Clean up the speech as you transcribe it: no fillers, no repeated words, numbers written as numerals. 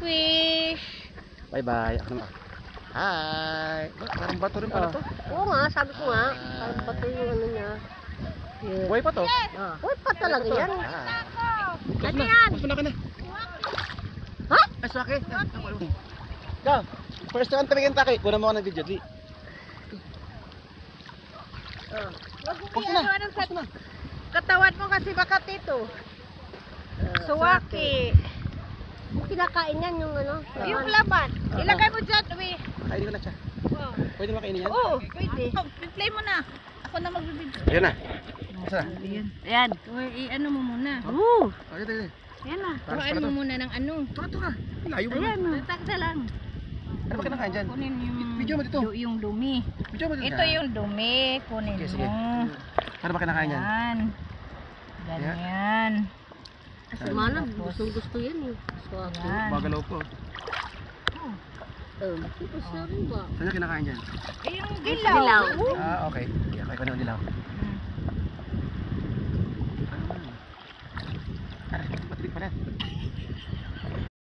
fish. Bye-bye. Ako naman. Hi. Parang bato rin pala to. Oo nga, sabi ko nga. Parang bato yung ano niya. Yeah. Buhay pa to. Uy, pa talaga yan. Ano yan? Mas malaki na. Ha? Ay, sa akin. Go. First one tumingin taki. Kuna mo ako ng video, Dli. Huwag mo ano sa katawan mo kasi baka tito. Suwaki. Yung kinakain yan yung ano. Yung laman. Ilagay mo dyan, uwi. Kainin ko na siya. Pwede mo kainin yan? Oo, pwede. Play mo na. Ako na magbibidyo. Ayun na. Isa. Ayan. I-ano mo muna. Oo. Okay, dali. Ayan na. Para Turuan mo to. muna ng ano. Ito ka. Layo mo. Ayan, takda lang. Ano ba kinakain dyan? Kunin yung, Video mo dito. yung dumi. Video mo dito. Ito yung dumi. Kunin Okay, sige. mo. Ano ba kinakain dyan? Yan. Ganyan. Kasi malam, gusto yan eh. Swaki. Yan. Bagalaw po. Ito siya rin ba? Saan niya kinakain dyan? Eh, yung dilaw. Dilaw. Ah, okay. Okay ko na yung dilaw. Hmm. Aray, matilig pala.